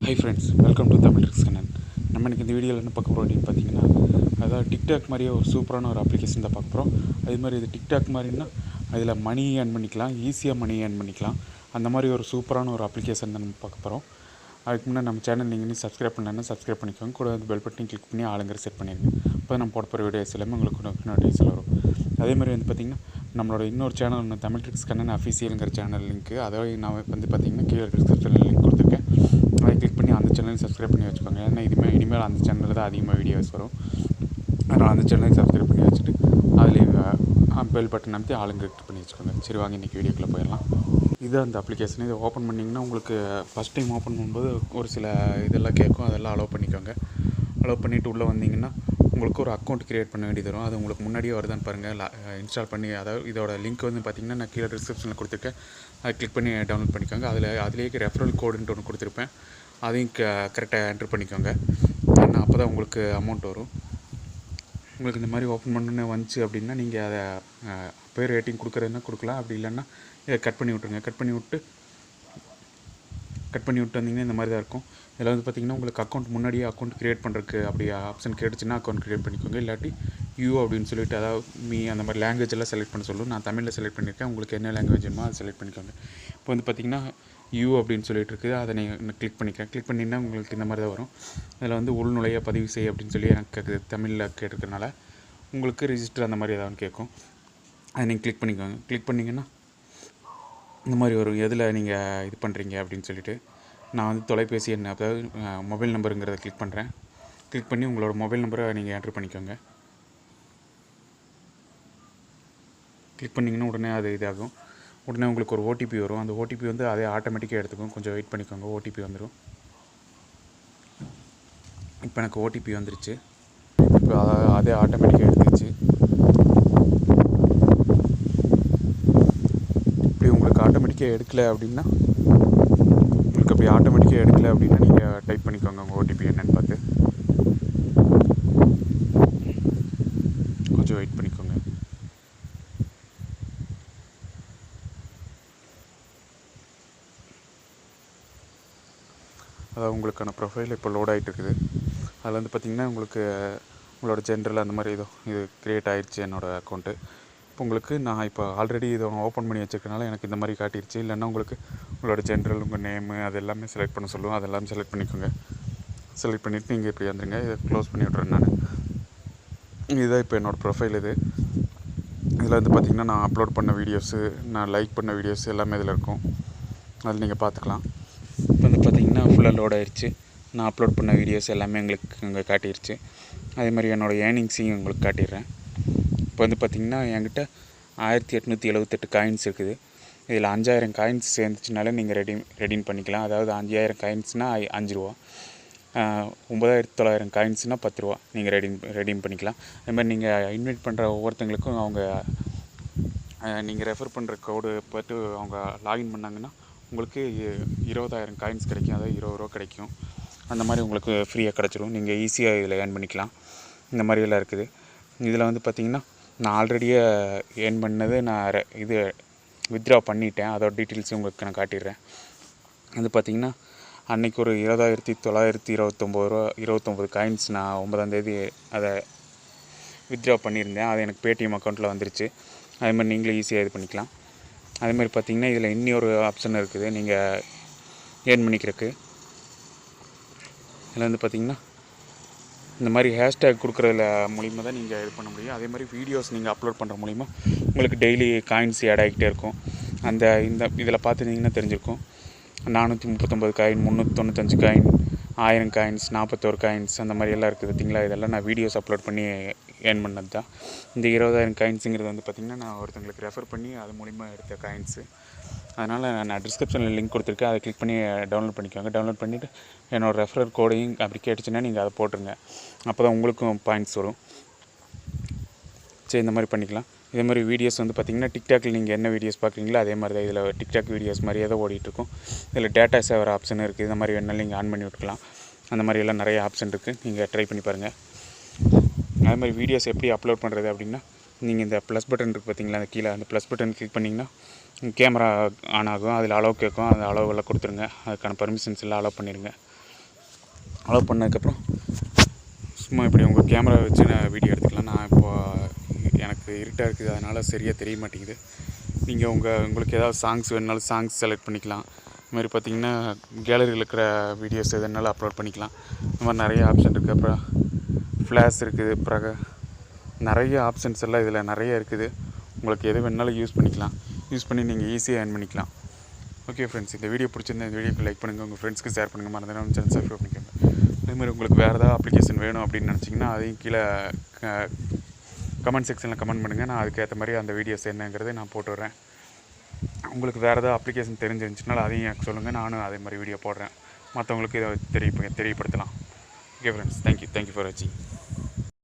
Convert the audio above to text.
Hi friends, welcome to Tamil Tricks Kannan. நம்ம இன்னைக்கு இந்த வீடியோவில் என்ன பார்க்க போகிறோம் அப்படின்னு பார்த்தீங்கன்னா, அதாவது டிக்டாக் மாதிரியே ஒரு சூப்பரான ஒரு அப்ளிகேஷன் தான் பார்க்க போகிறோம். அதே மாதிரி இது டிக்டாக் மாதிரின்னா அதில் மணி ஏர்ன் பண்ணிக்கலாம், ஈஸியாக மணி ஏர்ன் பண்ணிக்கலாம். அந்த மாதிரி ஒரு சூப்பரான ஒரு அப்ளிகேஷன் தான் நம்ம பார்க்க போகிறோம். அதுக்கு முன்னாடி நம்ம சேனல் நீங்கள் இன்னும் சப்ஸ்கிரைப் பண்ணலன்னா சப்ஸ்கிரைப் பண்ணிக்கோங்க. கூட வந்து பெல் பட்டன் கிளிக் பண்ணி ஆளுங்கிற செட் பண்ணிடுங்க. அப்போ நம்ம போட போகிற வீடியோஸ் எல்லாமே உங்களுக்கு நோட்டிஃபிகேஷன் வரும். அதே மாதிரி வந்து பார்த்திங்கன்னா, நம்மளோட இன்னொரு சேனல் ஒன்று தமிழ் ட்ரிக்ஸ் கண்ணன் அஃபிஷியலுங்கிற சேனல் லிங்க்கு, அதாவது நான் வந்து பார்த்திங்கன்னா கீழே டிஸ்கிரிப்ஷனில் லிங்க் கொடுத்துருக்கேன். அதை கிளிக் பண்ணி அந்த சேனலையும் சப்ஸ்கிரைப் பண்ணி வச்சுக்கோங்க. ஏன்னா இனிமேல் அந்த சேனலில் தான் அதிகமாக வீடியோஸ் வரும். அதனால் அந்த சேனலையும் சப்ஸ்கிரைப் பண்ணி வச்சுட்டு அதில் பெல் பட்டன் அமைத்து ஆளுங்க கிளிக் பண்ணி வச்சுக்கோங்க. சரி, வாங்க இன்றைக்கி வீடியோக்குள்ளே போயிடலாம். இது அந்த அப்ளிகேஷன். இதை ஓப்பன் பண்ணிங்கன்னா உங்களுக்கு ஃபஸ்ட் டைம் ஓப்பன் பண்ணும்போது ஒரு சில இதெல்லாம் கேட்கும். அதெல்லாம் அலோவ் பண்ணிக்கோங்க. அலோவ் பண்ணிவிட்டு உள்ளே வந்தீங்கன்னா உங்களுக்கு ஒரு அக்கௌண்ட் க்ரியேட் பண்ண வேண்டியது வரும். அது உங்களுக்கு முன்னாடியே வருதான்னு பாருங்கள். இன்ஸ்டால் பண்ணி, அதாவது இதோட லிங்க் வந்து பார்த்திங்கன்னா நான் கீழே டிஸ்கிரிப்ஷனில் கொடுத்துருக்கேன். அதை கிளிக் பண்ணி டவுன்லோட் பண்ணிக்கோங்க. அதிலேயே ரெஃபரல் கோடுன்ட்டு ஒன்று கொடுத்துருப்பேன். அதையும் கரெக்டாக என்ட்ரு பண்ணிக்கோங்க. ஏன்னா அப்போ தான் உங்களுக்கு அமௌண்ட் வரும். உங்களுக்கு இந்த மாதிரி ஓப்பன் பண்ணணுன்னு வந்துச்சு அப்படின்னா நீங்கள் அதை போய் ரேட்டிங் கொடுக்குறதுனா கொடுக்கலாம். அப்படி இல்லைன்னா இதை கட் பண்ணி விட்ருங்க. கட் பண்ணி விட்டு வந்தீங்கன்னா இந்த மாதிரி தான் இருக்கும். இதில் வந்து பார்த்திங்கன்னா உங்களுக்கு அக்கௌண்ட் முன்னாடியே அக்கௌண்ட் க்ரியேட் பண்ணுறதுக்கு அப்படி ஆப்ஷன் கேட்டுச்சுன்னா அக்கௌண்ட் க்ரியேட் பண்ணிக்கோங்க. இல்லாட்டி அப்படின்னு சொல்லிட்டு, அதாவது அந்த மாதிரி லாங்குவேஜ் எல்லாம் செலக்ட் பண்ண சொல்லும். நான் தமிழில் செலக்ட் பண்ணியிருக்கேன். உங்களுக்கு என்ன லாங்குவேஜ் வேணுமோ அதை செலக்ட் பண்ணிக்கோங்க. இப்போ வந்து பார்த்திங்கன்னா அப்படின்னு சொல்லிட்டு இருக்குது. அதை நீங்கள் கிளிக் பண்ணிக்கிறேன். கிளிக் பண்ணிங்கன்னா உங்களுக்கு இந்த மாதிரி தான் வரும். அதில் வந்து உள்நுழைய பதிவு செய் அப்படின்னு சொல்லி எனக்கு தமிழில் கேட்டிருக்கனால உங்களுக்கு ரிஜிஸ்டர் அந்த மாதிரி ஏதாவது கேட்கும். அதை நீங்கள் கிளிக் பண்ணிக்கோங்க. கிளிக் பண்ணிங்கன்னா இந்த மாதிரி ஒரு எதில் நீங்கள் இது பண்ணுறீங்க அப்படின்னு சொல்லிட்டு, நான் வந்து தொலைபேசி எண், அதாவது மொபைல் நம்பருங்கிறத கிளிக் பண்ணுறேன். கிளிக் பண்ணி உங்களோட மொபைல் நம்பரை நீங்கள் என்ட்ரு பண்ணிக்கோங்க. கிளிக் பண்ணிங்கன்னா உடனே அது இதாகும். உடனே உங்களுக்கு ஒரு ஓடிபி வரும். அந்த ஓடிபி வந்து அதே ஆட்டோமேட்டிக்காக எடுத்துக்கும். கொஞ்சம் வெயிட் பண்ணிக்கோங்க. ஓடிபி வந்துடும். இப்போ எனக்கு ஓடிபி வந்துருச்சு. இப்போ அதே ஆட்டோமேட்டிக்காக எடுத்துச்சு. இப்படி உங்களுக்கு ஆட்டோமேட்டிக்காக எடுக்கலை அப்படின்னா நீங்கள் டைப் பண்ணிக்கோங்க உங்கள் ஓடிபி என்னன்னு பார்த்து. கொஞ்சம் வெயிட் பண்ணிக்கோங்க. அதாவது உங்களுக்கான ப்ரொஃபைல் இப்போ லோட் ஆகிட்டு இருக்குது. அதில் வந்து பார்த்திங்கன்னா உங்களுக்கு உங்களோட ஜென்ரல் அந்த மாதிரி இது க்ரியேட் ஆகிடுச்சு என்னோடய அக்கௌண்ட்டு. இப்போ உங்களுக்கு நான் இப்போ ஆல்ரெடி இதை ஓப்பன் பண்ணி வச்சுருக்கனால எனக்கு இந்த மாதிரி காட்டிடுச்சு. இல்லைன்னா உங்களுக்கு உங்களோட ஜென்ரல், உங்கள் நேமு அது எல்லாமே செலக்ட் பண்ண சொல்லுவோம். அது எல்லாமே செலக்ட் பண்ணிக்கோங்க. செலக்ட் பண்ணிவிட்டு நீங்கள் இப்படி வந்துடுங்க. இதை க்ளோஸ் பண்ணி விட்றேன் நான். இதுதான் இப்போ என்னோடய ப்ரொஃபைல். இதில் வந்து பார்த்திங்கன்னா நான் அப்லோட் பண்ண வீடியோஸு, நான் லைக் பண்ண வீடியோஸ் எல்லாமே இதில் இருக்கும். அதில் நீங்கள் பார்த்துக்கலாம். இப்போ வந்து பார்த்திங்கன்னா ஃபுல்லாக லோட் ஆகிடுச்சு. நான் அப்லோட் பண்ண வீடியோஸ் எல்லாமே எங்களுக்கு இங்கே காட்டிடுச்சு. அதே மாதிரி என்னோடய ஏர்னிங்ஸையும் உங்களுக்கு காட்டிடுறேன். இப்போ வந்து பார்த்திங்கன்னா என்கிட்ட 1878 காயின்ஸ் இருக்குது. இதில் 5000 காயின்ஸ் சேர்ந்துச்சுனாலே நீங்கள் ரெடீம் பண்ணிக்கலாம். அதாவது 5000 காயின்ஸ்னால் 5 ரூபா, 9900 காயின்ஸ்னால் 10 ரூபா நீங்கள் ரெடீம் பண்ணிக்கலாம். அதே மாதிரி நீங்கள் இன்வைட் பண்ணுற ஒவ்வொருத்தங்களுக்கும் நீங்கள் ரெஃபர் பண்ணுற கோடு பார்த்து அவங்க லாகின் பண்ணாங்கன்னா உங்களுக்கு 20,000 காயின்ஸ் கிடைக்கும். அதாவது 20 ரூபா கிடைக்கும். அந்த மாதிரி உங்களுக்கு ஃப்ரீயாக கிடச்சிரும். நீங்கள் ஈஸியாக இதில் ஏர்ன் பண்ணிக்கலாம். இந்த மாதிரியெல்லாம் இருக்குது. இதில் வந்து பார்த்திங்கன்னா நான் ஆல்ரெடியே ஏர்ன் பண்ணது நான் வித்ட்ரா பண்ணிட்டேன். அதோட டீட்டெயில்ஸும் உங்களுக்கு நான் காட்டிடுறேன். அது பார்த்திங்கன்னா அன்றைக்கி ஒரு 20,929 காயின்ஸ் நான் 9ஆம் தேதி அதை வித்ட்ரா பண்ணியிருந்தேன். அது எனக்கு பேடிஎம் அக்கௌண்ட்டில் வந்துருச்சு. அதே மாதிரி நீங்களும் ஈஸியாக இது பண்ணிக்கலாம். அதே மாதிரி பார்த்திங்கன்னா இதில் இன்னொரு ஆப்ஷன் இருக்குது நீங்கள் ஏர்ன் பண்ணிக்கிறதுக்கு. இதில் வந்து பார்த்திங்கன்னா இந்த மாதிரி ஹேஷ்டேக் கொடுக்குறதுல மூலிமா தான் நீங்கள் இது பண்ண முடியும். அதே மாதிரி வீடியோஸ் நீங்கள் அப்லோட் பண்ணுற மூலிமா உங்களுக்கு டெய்லி காயின்ஸ் ஆட் ஆகிக்கிட்டே இருக்கும். இதில் பார்த்துருந்தீங்கன்னா தெரிஞ்சிருக்கும். 439 காயின், 395 காயின், 1000 காயின்ஸ், 41 காயின்ஸ், அந்த மாதிரி எல்லாம் இருக்குது பார்த்திங்களா. இதெல்லாம் நான் வீடியோஸ் அப்லோட் பண்ணி ஏர்ன் பண்ணது தான். இந்த 20,000 காயின்ஸுங்கிறது வந்து பார்த்திங்கன்னா நான் ஒருத்தங்களுக்கு ரெஃபர் பண்ணி அது மூலிமா எடுத்த காயின்ஸு. அதனால் நான் டிஸ்கிரிப்ஷனில் லிங்க் கொடுத்துருக்கேன். அதை கிளிக் பண்ணி டவுன்லோட் பண்ணிக்கோங்க. டவுன்லோட் பண்ணிவிட்டு என்னோடய ரெஃபரல் கோடையும் அப்படி கேட்டுச்சுன்னா நீங்கள் அதை போட்டுருங்க. அப்போ தான் உங்களுக்கும் பாயிண்ட்ஸ் வரும். சரி, இந்த மாதிரி பண்ணிக்கலாம். இதே மாதிரி வீடியோஸ் வந்து பார்த்திங்கன்னா டிக்டாக்கில் நீங்கள் என்ன வீடியோஸ் பார்க்குறீங்களோ அதே மாதிரி தான் இதில் டிக்டாக் வீடியோஸ் மாதிரியே தான் ஓடிட்டுருக்கும். இதில் டேட்டா சேவர் ஆப்ஷன் இருக்குது. இந்த மாதிரி வேணாலும் நீங்கள் ஆன் பண்ணி விட்டுக்கலாம். அந்த மாதிரியெல்லாம் நிறைய ஆப்ஷன் இருக்குது. நீங்கள் ட்ரை பண்ணி பாருங்கள். அதே மாதிரி வீடியோஸ் எப்படி அப்லோட் பண்ணுறது அப்படின்னா, நீங்கள் இந்த ப்ளஸ் பட்டன் இருக்குது பார்த்திங்களா, அந்த கீழே அந்த ப்ளஸ் பட்டன் கிளிக் பண்ணிங்கன்னா கேமரா ஆன் ஆகும். அதில் அளவு கேட்கும். அந்த அளவுகளை கொடுத்துருங்க. அதுக்கான பர்மிஷன்ஸ் எல்லாம் அலோவ் பண்ணிடுங்க. அலோவ் பண்ணதுக்கப்புறம் சும்மா இப்படி உங்கள் கேமரா வச்சு நான் வீடியோ எடுத்துக்கலாம். நான் இப்போது எனக்கு இருட்டாக இருக்குது, அதனால் சரியாக தெரிய மாட்டேங்குது. நீங்கள் உங்களுக்கு ஏதாவது சாங்ஸ் வேணுனாலும் சாங்ஸ் செலக்ட் பண்ணிக்கலாம். இது மாதிரி பார்த்திங்கன்னா கேலரியில் இருக்கிற வீடியோஸ் எதுனாலும் அப்லோட் பண்ணிக்கலாம். இந்த மாதிரி நிறைய ஆப்ஷன் இருக்குது. அப்புறம் ஃப்ளாஷ் இருக்குது. அப்புறம் நிறைய ஆப்ஷன்ஸ் எல்லாம் இதில் நிறைய இருக்குது. உங்களுக்கு எது வேணுனாலும் யூஸ் பண்ணிக்கலாம். யூஸ் பண்ணி நீங்கள் ஈஸியாக ஏர்ன் பண்ணிக்கலாம். ஓகே ஃப்ரெண்ட்ஸ், இந்த வீடியோ பிடிச்சிருந்தா இந்த வீடியோக்கு லைக் பண்ணுங்கள், உங்கள் ஃப்ரெண்ட்ஸ்க்கு ஷேர் பண்ணுங்கள், மறந்துடாமல் சேனல் சப்ஸ்கிரைப் பண்ணிக்கோங்க. அதேமாதிரி உங்களுக்கு வேறு ஏதாவது அப்ளிகேஷன் வேணும் அப்படின்னு நினச்சிங்கன்னா அதையும் கீழே கமெண்ட் செக்ஷனில் கமெண்ட் பண்ணுங்கள். நான் அதுக்கேற்ற மாதிரி அந்த வீடியோஸ் என்னங்கிறத நான் போட்டு விட்றேன். உங்களுக்கு வேறு ஏதாவது அப்ளிகேஷன் தெரிஞ்சிருந்துச்சுனாலும் அதையும் எனக்கு சொல்லுங்கள், நானும் அதே மாதிரி வீடியோ போடுறேன். மற்றவங்களுக்கு இதை தெரியப்படுத்தலாம். ஓகே ஃப்ரெண்ட்ஸ், தேங்க்யூ ஃபார் வாட்சிங்.